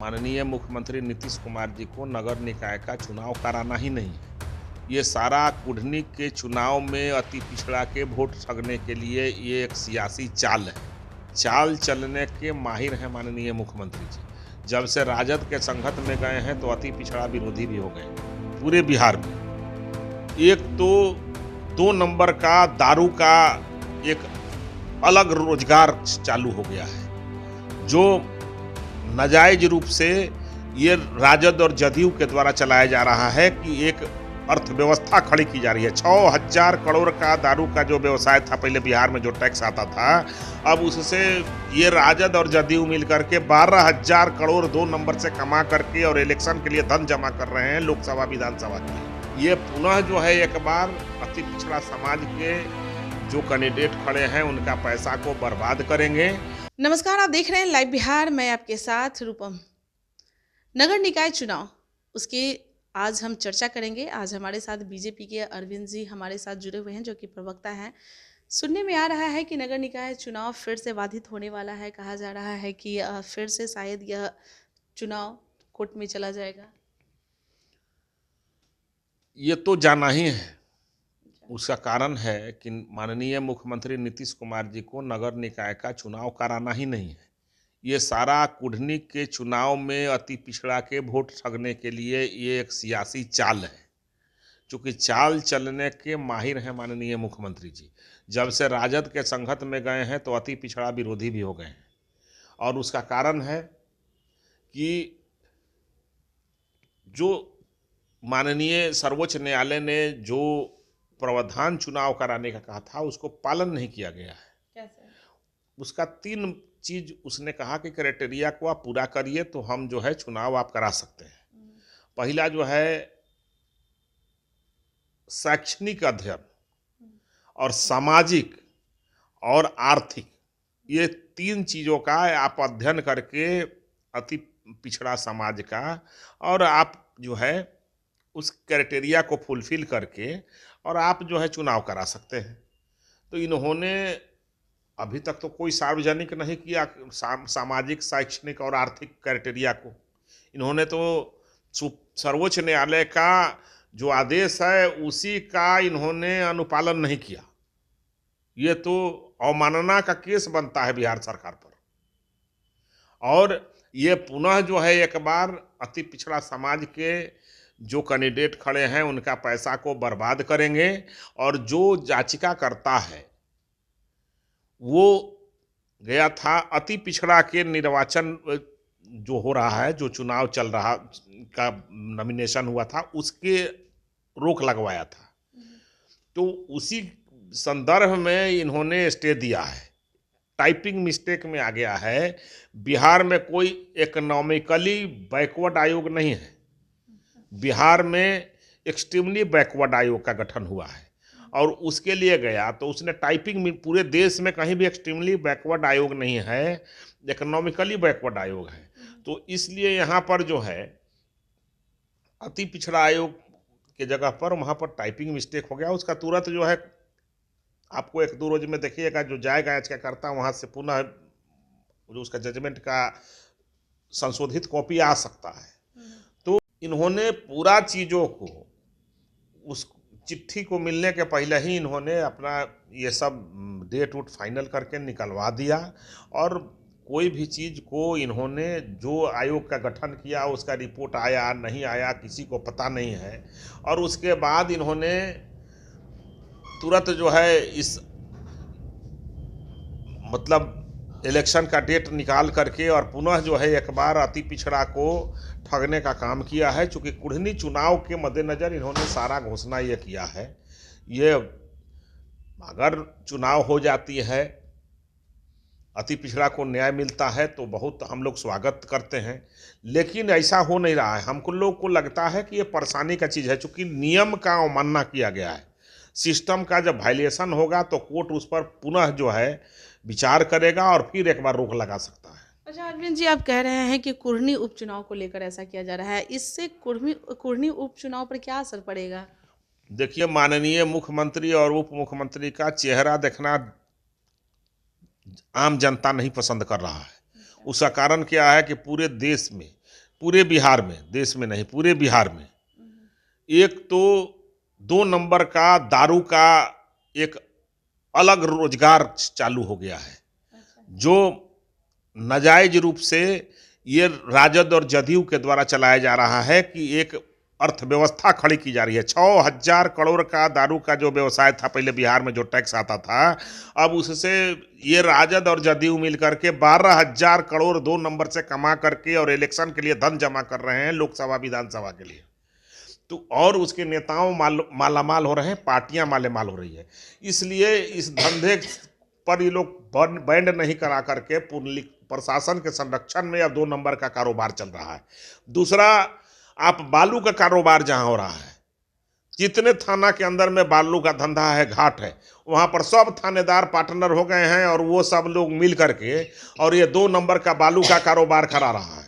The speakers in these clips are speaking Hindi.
माननीय मुख्यमंत्री नीतीश कुमार जी को नगर निकाय का चुनाव कराना ही नहीं है। ये सारा कुढ़नी के चुनाव में अति पिछड़ा के वोट ठगने के लिए ये एक सियासी चाल है। चाल चलने के माहिर हैं माननीय मुख्यमंत्री जी। जब से राजद के संगत में गए हैं तो अति पिछड़ा विरोधी भी हो गए पूरे बिहार में। एक तो 2 नंबर का दारू का एक अलग रोजगार चालू हो गया है, जो नाजायज रूप से ये राजद और जदयू के द्वारा चलाया जा रहा है कि एक अर्थव्यवस्था खड़ी की जा रही है। 6,000 करोड़ का दारू का जो व्यवसाय था पहले बिहार में, जो टैक्स आता था, अब उससे ये राजद और जदयू मिलकर के 12,000 करोड़ 2 नंबर से कमा करके और इलेक्शन के लिए धन जमा कर रहे हैं लोकसभा विधानसभा के। ये पुनः जो है एक बार अति पिछड़ा समाज के जो कैंडिडेट खड़े हैं उनका पैसा को बर्बाद करेंगे। नमस्कार, आप देख रहे हैं लाइव बिहार। मैं आपके साथ रूपम। नगर निकाय चुनाव उसकी आज हम चर्चा करेंगे। आज हमारे साथ बीजेपी के अरविंद जी हमारे साथ जुड़े हुए हैं, जो कि प्रवक्ता हैं। सुनने में आ रहा है कि नगर निकाय चुनाव फिर से बाधित होने वाला है। कहा जा रहा है कि फिर से शायद यह चुनाव कोर्ट में चला जाएगा। ये तो जाना ही है। उसका कारण है कि माननीय मुख्यमंत्री नीतीश कुमार जी को नगर निकाय का चुनाव कराना ही नहीं है। ये सारा कुढ़नी के चुनाव में अति पिछड़ा के वोट ठगने के लिए ये एक सियासी चाल है। चूँकि चाल चलने के माहिर हैं माननीय मुख्यमंत्री जी। जब से राजद के संगत में गए हैं तो अति पिछड़ा विरोधी भी हो गए हैं। और उसका कारण है कि जो माननीय सर्वोच्च न्यायालय ने जो प्रावधान चुनाव कराने का कहा था उसको पालन नहीं किया गया है। कैसे? उसका 3 चीज उसने कहा कि क्राइटेरिया को आप पूरा करिए तो हम जो है चुनाव आप करा सकते हैं। पहला जो है शैक्षणिक अध्ययन और सामाजिक और आर्थिक, ये 3 चीज़ों का आप अध्ययन करके अति पिछड़ा समाज का, और आप जो है उस क्राइटेरिया को फुलफिल करके और आप जो है चुनाव करा सकते हैं। तो इन्होंने अभी तक तो कोई सार्वजनिक नहीं किया सामाजिक, शैक्षणिक और आर्थिक क्राइटेरिया को। इन्होंने तो सर्वोच्च न्यायालय का जो आदेश है उसी का इन्होंने अनुपालन नहीं किया। ये तो अवमानना का केस बनता है बिहार सरकार पर। और ये पुनः जो है एक बार अति पिछड़ा समाज के जो कैंडिडेट खड़े हैं उनका पैसा को बर्बाद करेंगे। और जो याचिका करता है वो गया था अति पिछड़ा के निर्वाचन जो हो रहा है, जो चुनाव चल रहा का नॉमिनेशन हुआ था, उसके रोक लगवाया था। तो उसी संदर्भ में इन्होंने स्टे दिया है। टाइपिंग मिस्टेक में आ गया है। बिहार में कोई इकोनॉमिकली बैकवर्ड आयोग नहीं है। बिहार में एक्सट्रीमली बैकवर्ड आयोग का गठन हुआ है और उसके लिए गया तो उसने टाइपिंग में, पूरे देश में कहीं भी एक्सट्रीमली बैकवर्ड आयोग नहीं है, इकोनॉमिकली बैकवर्ड आयोग है। तो इसलिए यहाँ पर जो है अति पिछड़ा आयोग के जगह पर वहाँ पर टाइपिंग मिस्टेक हो गया। उसका तुरंत जो है आपको 1-2 रोज में देखिएगा, जो जाएगा याचिकाकर्ता वहाँ से पुनः जो उसका जजमेंट का संशोधित कॉपी आ सकता है। तो इन्होंने पूरा चीज़ों को उस चिट्ठी को मिलने के पहले ही इन्होंने अपना ये सब डेट उट फाइनल करके निकलवा दिया। और कोई भी चीज़ को इन्होंने, जो आयोग का गठन किया उसका रिपोर्ट आया नहीं आया किसी को पता नहीं है। और उसके बाद इन्होंने तुरंत जो है इस मतलब इलेक्शन का डेट निकाल करके और पुनः जो है एक बार अति पिछड़ा को ठगने का काम किया है। चूँकि कुढ़नी चुनाव के मद्देनज़र इन्होंने सारा घोषणा ये किया है। ये अगर चुनाव हो जाती है, अति पिछड़ा को न्याय मिलता है तो बहुत हम लोग स्वागत करते हैं। लेकिन ऐसा हो नहीं रहा है। हमको लोग को लगता है कि ये परेशानी का चीज़ है। चूँकि नियम का अवमानना किया गया है, सिस्टम का जब वायलेशन होगा तो कोर्ट उस पर पुनः जो है विचार करेगा और फिर एक बार रोक लगा सकता है। अच्छा अरविंद जी, आप कह रहे हैं कि कुढ़नी उपचुनाव को लेकर ऐसा किया जा रहा है। इससे कुढ़नी उपचुनाव पर क्या असर पड़ेगा? देखिए, माननीय मुख्यमंत्री और उप मुख्यमंत्री का चेहरा देखना आम जनता नहीं पसंद कर रहा है। उसका कारण क्या है कि पूरे देश में पूरे बिहार में, देश में नहीं, पूरे बिहार में एक तो 2 नंबर का दारू का एक अलग रोजगार चालू हो गया है, जो नाजायज रूप से ये राजद और जदयू के द्वारा चलाया जा रहा है कि एक अर्थव्यवस्था खड़ी की जा रही है। 6,000 करोड़ का दारू का जो व्यवसाय था पहले बिहार में, जो टैक्स आता था, अब उससे ये राजद और जदयू मिल करके 12,000 करोड़ 2 नंबर से कमा करके और इलेक्शन के लिए धन जमा कर रहे हैं, लोकसभा विधानसभा के लिए। तो और उसके नेताओं मालामाल हो रहे हैं, पार्टियां मालामाल हो रही है। इसलिए इस धंधे पर ये लोग बैंड नहीं करा करके प्रशासन के संरक्षण में अब 2 नंबर का कारोबार चल रहा है। दूसरा, आप बालू का कारोबार जहां हो रहा है, जितने थाना के अंदर में बालू का धंधा है, घाट है, वहां पर सब थानेदार पार्टनर हो गए हैं और वो सब लोग मिल करके और ये 2 नंबर का बालू का कारोबार करा रहा है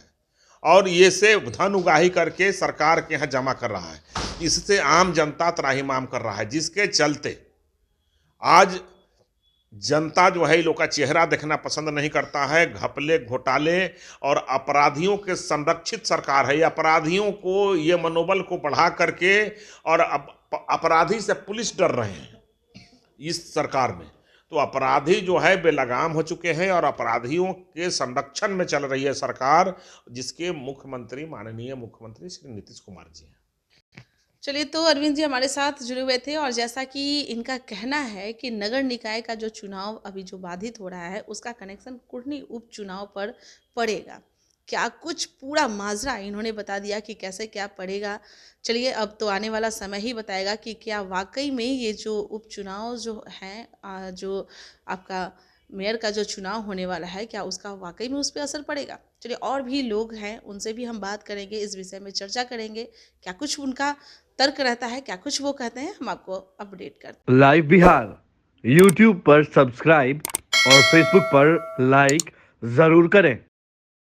और ये से धन उगाही करके सरकार के यहाँ जमा कर रहा है। इससे आम जनता त्राहिमाम कर रहा है, जिसके चलते आज जनता जो है इन लोग का चेहरा देखना पसंद नहीं करता है। घपले, घोटाले और अपराधियों के संरक्षित सरकार है। ये अपराधियों को, ये मनोबल को बढ़ा करके, और अपराधी से पुलिस डर रहे हैं इस सरकार में। तो अपराधी जो है बेलगाम हो चुके हैं और अपराधियों के संरक्षण में चल रही है सरकार, जिसके मुख्यमंत्री माननीय मुख्यमंत्री श्री नीतीश कुमार जी हैं। चलिए, तो अरविंद जी हमारे साथ जुड़े हुए थे और जैसा कि इनका कहना है कि नगर निकाय का जो चुनाव अभी जो बाधित हो रहा है, उसका कनेक्शन कुढ़नी उपचुनाव पर पड़ेगा। क्या कुछ पूरा माजरा इन्होंने बता दिया कि कैसे क्या पड़ेगा। चलिए, अब तो आने वाला समय ही बताएगा कि क्या वाकई में ये जो उपचुनाव जो है, जो आपका मेयर का जो चुनाव होने वाला है, क्या उसका वाकई में उस पर असर पड़ेगा। चलिए, और भी लोग हैं, उनसे भी हम बात करेंगे, इस विषय में चर्चा करेंगे, क्या कुछ उनका तर्क रहता है, क्या कुछ वो कहते हैं, हम आपको अपडेट करते हैं। लाइव बिहार यूट्यूब पर सब्सक्राइब और फेसबुक पर लाइक जरूर करें।